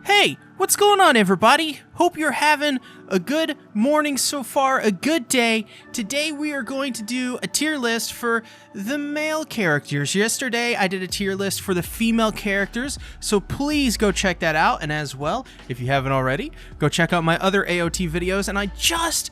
Hey, what's going on, everybody? Hope you're having a good morning so far, a good day. Today we are going to do a tier list for the male characters. Yesterday I did a tier list for the female characters, so please go check that out. And as well, if you haven't already, go check out my other AOT videos. And I just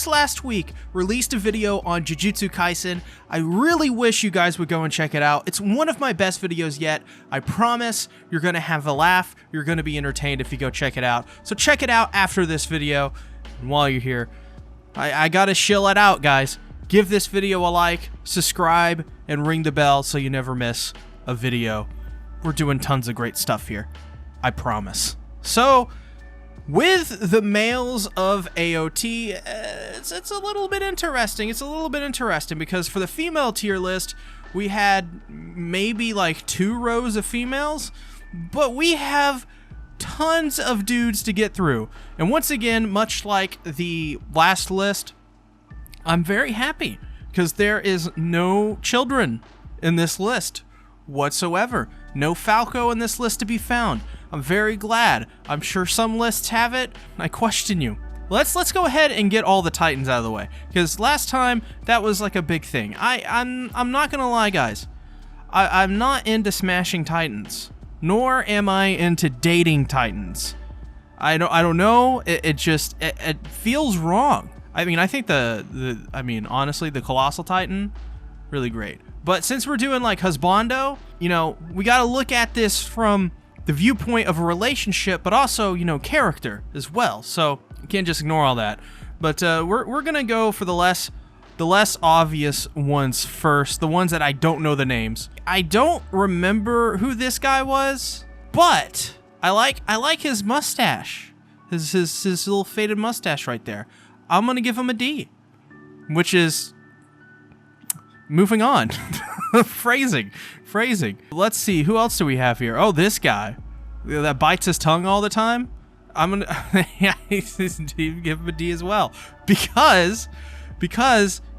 last week released a video on Jujutsu Kaisen. I really wish you guys would go and check it out. It's one of my best videos yet. I promise you're gonna have a laugh. You're gonna be entertained if you go check it out. So check it out after this video. And while you're here, I gotta shill it out, guys. Give this video a like, subscribe, and ring the bell so you never miss a video. We're doing tons of great stuff here. I promise. So, with the males of AOT, it's a little bit interesting. It's a little bit interesting because for the female tier list, we had maybe like 2 rows of females, but we have tons of dudes to get through. And once again, much like the last list, I'm very happy because there is no children in this list whatsoever. No Falco in this list to be found. I'm very glad. I'm sure some lists have it. I question you. Let's go ahead and get all the Titans out of the way, because last time that was like a big thing. I'm not gonna lie, guys. I'm not into smashing Titans, nor am I into dating Titans. I don't know. It just feels wrong. I mean, I think honestly, the Colossal Titan, really great. But since we're doing like husbando, you know, we got to look at this from the viewpoint of a relationship, but also, you know, character as well. So you can't just ignore all that. But we're gonna go for the less obvious ones first, the ones that I don't know the names. I don't remember who this guy was, but I like his mustache, his little faded mustache right there. I'm gonna give him a D, which is moving on. Phrasing. Let's see, who else do we have here? Oh, this guy that bites his tongue all the time. I'm gonna give him a D as well, because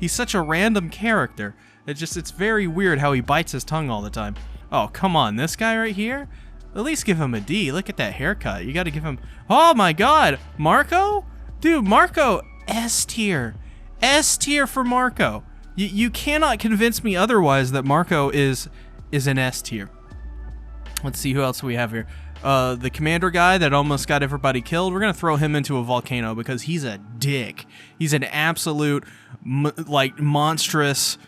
he's such a random character. It's very weird how he bites his tongue all the time. Oh, come on, this guy right here. At least give him a D. Look at that haircut. You got to give him. Oh my God, Marco, dude, Marco, S tier for Marco. You cannot convince me otherwise that Marco is an S tier. Let's see who else we have here. The commander guy that almost got everybody killed. We're gonna throw him into a volcano because he's a dick. He's an absolute monstrous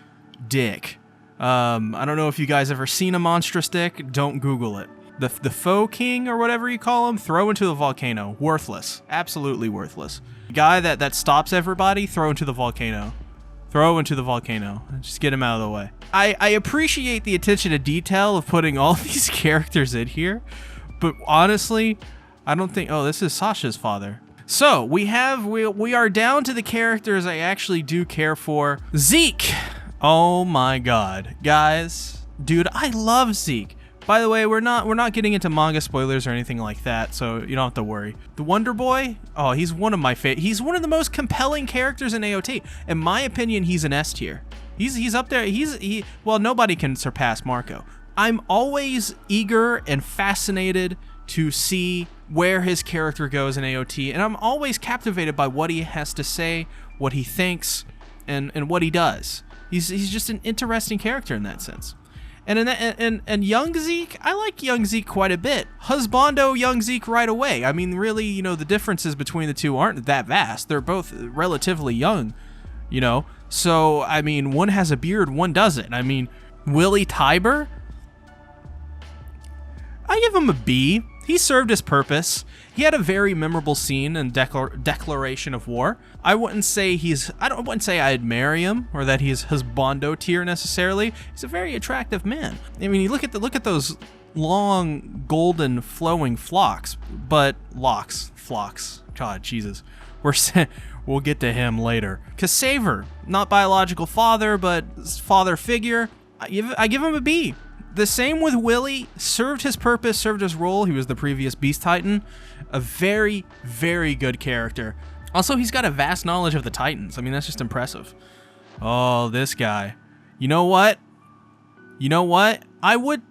dick. I don't know if you guys ever seen a monstrous dick. Don't Google it. The Foe King or whatever you call him, throw into the volcano. Worthless. Absolutely worthless. Guy that stops everybody, throw into the volcano. Throw into the volcano. Just get him out of the way. I appreciate the attention to detail of putting all these characters in here, but honestly, I don't think... Oh, this is Sasha's father. So, we are down to the characters I actually do care for. Zeke! Oh my God. Guys, dude, I love Zeke. By the way, we're not getting into manga spoilers or anything like that, so you don't have to worry. The Wonder Boy, oh, he's one of my favorite. He's one of the most compelling characters in AOT. In my opinion, he's an S tier. He's up there. Well, nobody can surpass Marco. I'm always eager and fascinated to see where his character goes in AOT, and I'm always captivated by what he has to say, what he thinks, and what he does. He's just an interesting character in that sense. And young Zeke, I like young Zeke quite a bit. Husbando young Zeke right away. I mean, really, you know, the differences between the two aren't that vast. They're both relatively young, you know. So, I mean, one has a beard, one doesn't. I mean, Willie Tiber, I give him a B. He served his purpose. He had a very memorable scene in Declaration of War. I wouldn't say I'd marry him or that he's husbando tier necessarily. He's a very attractive man. I mean, you look at those long, golden, flowing flocks. God, Jesus. We'll get to him later. Kasaver, not biological father, but father figure. I give him a B. The same with Willie, served his purpose, served his role. He was the previous Beast Titan. A very, very good character. Also, he's got a vast knowledge of the Titans. I mean, that's just impressive. Oh, this guy. You know what? I would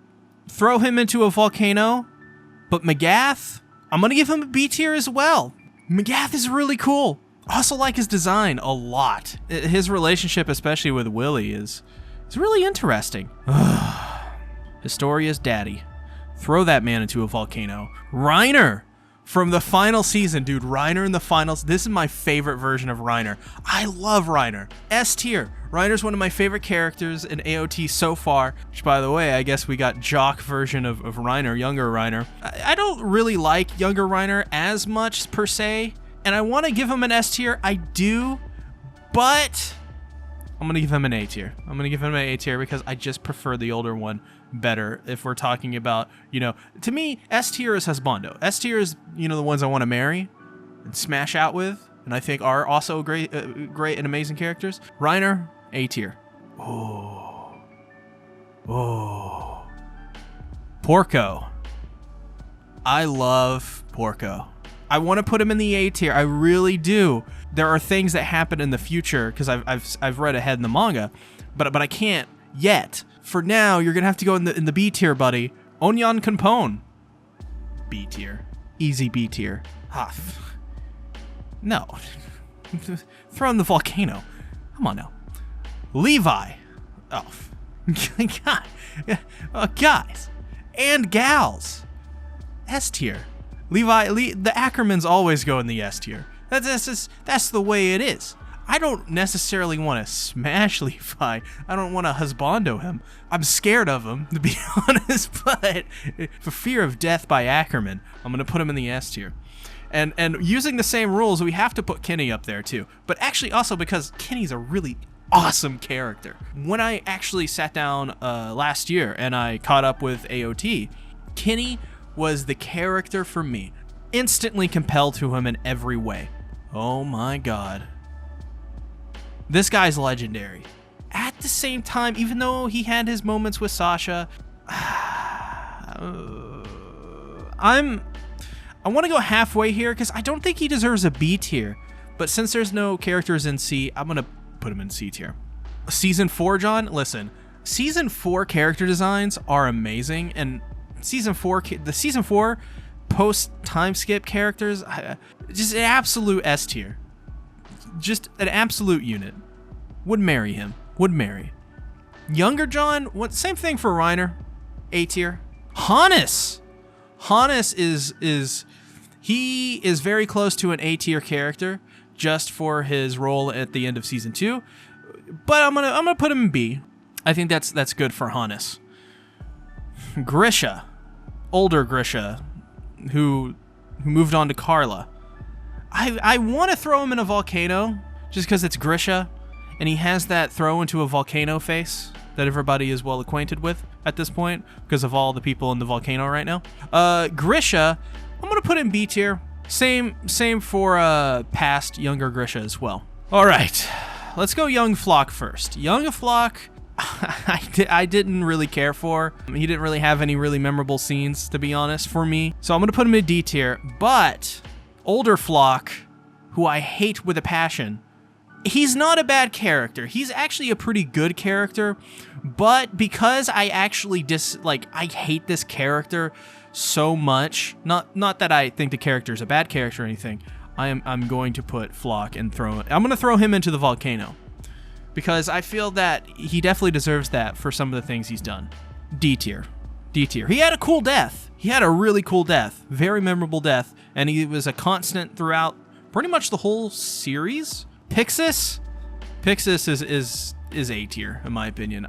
throw him into a volcano, but Magath, I'm gonna give him a B tier as well. Magath is really cool. Also like his design a lot. His relationship, especially with Willie, is really interesting. Historia's daddy. Throw that man into a volcano. Reiner from the final season, dude. Reiner in the finals. This is my favorite version of Reiner. I love Reiner. S tier. Reiner's one of my favorite characters in AOT so far. Which, by the way, I guess we got jock version of Reiner, younger Reiner. I don't really like younger Reiner as much per se, and I want to give him an S tier. I do, but I'm gonna give him an A tier. I'm gonna give him an A tier because I just prefer the older one better. If we're talking about, to me, S tier is husbando. S tier is, the ones I want to marry and smash out with, and I think are also great and amazing characters. Reiner, A tier. Oh. Porco. I love Porco. I want to put him in the A tier. I really do. There are things that happen in the future because I've read ahead in the manga, but I can't yet. For now, you're gonna have to go in the B tier, buddy. Onyan Kanpon. B tier. Easy B tier. No. Throw in the volcano. Come on now. Levi. Oh, God. Guys and gals. S tier. Levi. The Ackermans always go in the S tier. That's the way it is. I don't necessarily want to smash Levi. I don't want to husbando him. I'm scared of him, to be honest, but for fear of death by Ackerman, I'm going to put him in the S tier. And using the same rules, we have to put Kenny up there too. But actually also because Kenny's a really awesome character. When I actually sat down last year and I caught up with AOT, Kenny was the character for me. Instantly compelled to him in every way. Oh my God. This guy's legendary. At the same time, even though he had his moments with Sasha, I want to go halfway here because I don't think he deserves a B tier. But since there's no characters in C, I'm going to put him in C tier. Season 4, John, listen. Season 4 character designs are amazing. And the Season 4 post-time skip characters, just an absolute S tier. Just an absolute unit. Would marry him. Would marry. Younger John, same thing for Reiner. A tier. Hannes is very close to an A tier character just for his role at the end of season 2. But I'm gonna put him in B. I think that's good for Hannes. Grisha. Older Grisha, who moved on to Carla. I want to throw him in a volcano just because it's Grisha, and he has that throw into a volcano face that everybody is well acquainted with at this point because of all the people in the volcano right now. Grisha, I'm going to put in B tier. Same for past younger Grisha as well. All right, let's go young Floch first. Young Floch, I didn't really care for. He didn't really have any really memorable scenes, to be honest, for me. So I'm going to put him in D tier, but older Floch, who I hate with a passion, he's not a bad character. He's actually a pretty good character, but because I actually I hate this character so much, not that I think the character is a bad character or anything, I'm going to put Floch and I'm going to throw him into the volcano because I feel that he definitely deserves that for some of the things he's done. D tier. D tier. He had a cool death. He had a really cool death. Very memorable death. And he was a constant throughout pretty much the whole series. Pixis is A tier, in my opinion.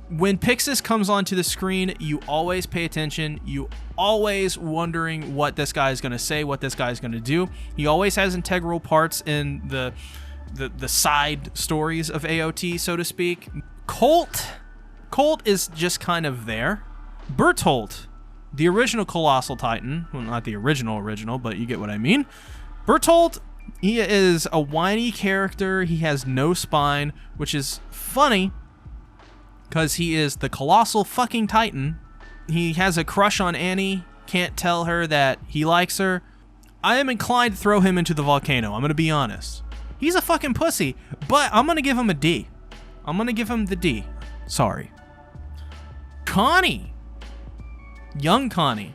When Pixis comes onto the screen, you always pay attention. You always wondering what this guy is going to say, what this guy is going to do. He always has integral parts in the side stories of AOT, so to speak. Colt is just kind of there. Bertolt, the original Colossal Titan, well, not the original, but you get what I mean. Bertolt, he is a whiny character. He has no spine, which is funny because he is the Colossal fucking Titan. He has a crush on Annie, can't tell her that he likes her. I am inclined to throw him into the volcano, I'm going to be honest. He's a fucking pussy, but I'm going to give him a D. I'm going to give him the D. Sorry. Connie. Young Connie.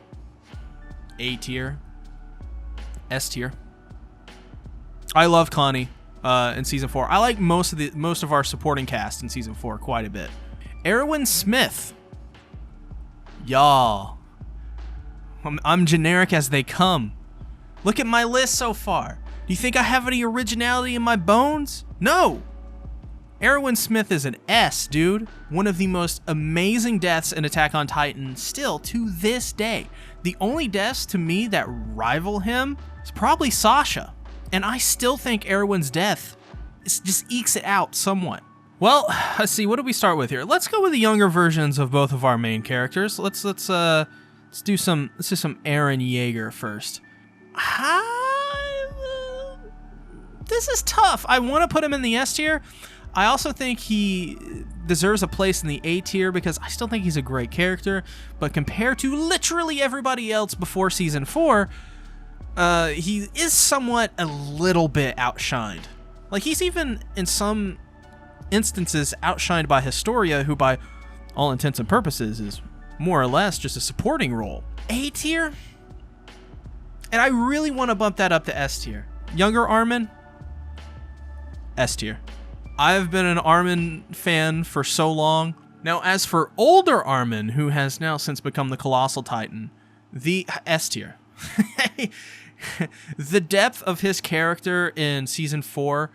A tier. S tier. I love Connie in season 4. I like most of our supporting cast in season 4 quite a bit. Erwin Smith. Y'all. I'm generic as they come. Look at my list so far. Do you think I have any originality in my bones? No. Erwin Smith is an S, dude. One of the most amazing deaths in Attack on Titan still to this day. The only deaths to me that rival him is probably Sasha. And I still think Erwin's death just ekes it out somewhat. Well, let's see, what do we start with here? Let's go with the younger versions of both of our main characters. Let's do some Eren Yeager first. This is tough. I want to put him in the S tier. I also think he deserves a place in the A tier because I still think he's a great character, but compared to literally everybody else before season 4, he is somewhat a little bit outshined. Like, he's even in some instances outshined by Historia, who by all intents and purposes is more or less just a supporting role. A tier? And I really want to bump that up to S tier. Younger Armin? S tier. I've been an Armin fan for so long. Now, as for older Armin, who has now since become the Colossal Titan, the S tier. The depth of his character in season 4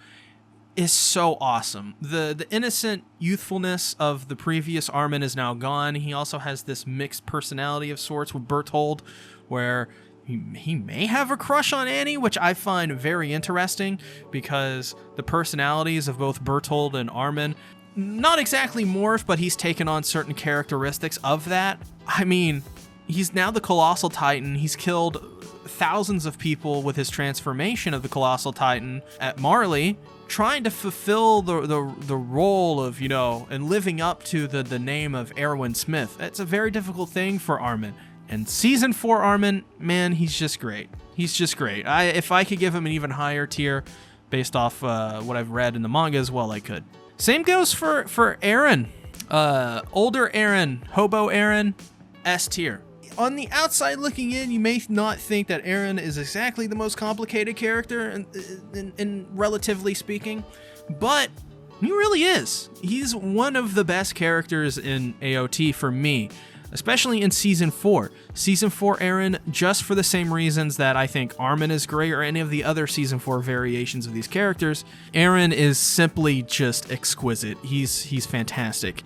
is so awesome. The innocent youthfulness of the previous Armin is now gone. He also has this mixed personality of sorts with Berthold, where he may have a crush on Annie, which I find very interesting because the personalities of both Berthold and Armin, not exactly morph, but he's taken on certain characteristics of that. I mean, he's now the Colossal Titan. He's killed thousands of people with his transformation of the Colossal Titan at Marley, trying to fulfill the role of, you know, and living up to the name of Erwin Smith. It's a very difficult thing for Armin. And season 4 Armin, man, he's just great. He's just great. If I could give him an even higher tier based off what I've read in the manga as well, I could. Same goes for Eren. Older Eren, Hobo Eren, S tier. On the outside looking in, you may not think that Eren is exactly the most complicated character, in relatively speaking, but he really is. He's one of the best characters in AOT for me, especially in season 4. Season 4 Eren, just for the same reasons that I think Armin is great or any of the other season 4 variations of these characters, Eren is simply just exquisite. He's fantastic.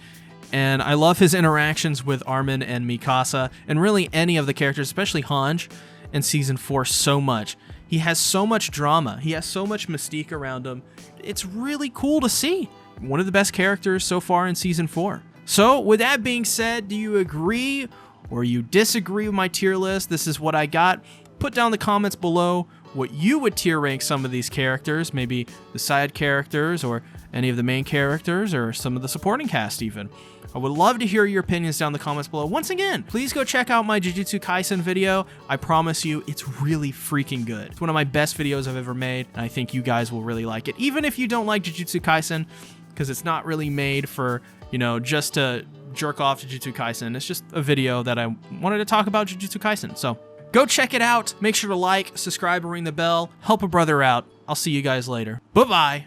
And I love his interactions with Armin and Mikasa, and really any of the characters, especially Hanj in season 4 so much. He has so much drama. He has so much mystique around him. It's really cool to see. One of the best characters so far in season 4. So with that being said, do you agree or you disagree with my tier list? This is what I got. Put down in the comments below what you would tier rank some of these characters, maybe the side characters or any of the main characters or some of the supporting cast even. I would love to hear your opinions down in the comments below. Once again, please go check out my Jujutsu Kaisen video. I promise you, it's really freaking good. It's one of my best videos I've ever made, and I think you guys will really like it. Even if you don't like Jujutsu Kaisen, because it's not really made for, you know, just to jerk off Jujutsu Kaisen. It's just a video that I wanted to talk about Jujutsu Kaisen. So go check it out. Make sure to like, subscribe, and ring the bell. Help a brother out. I'll see you guys later. Bye-bye.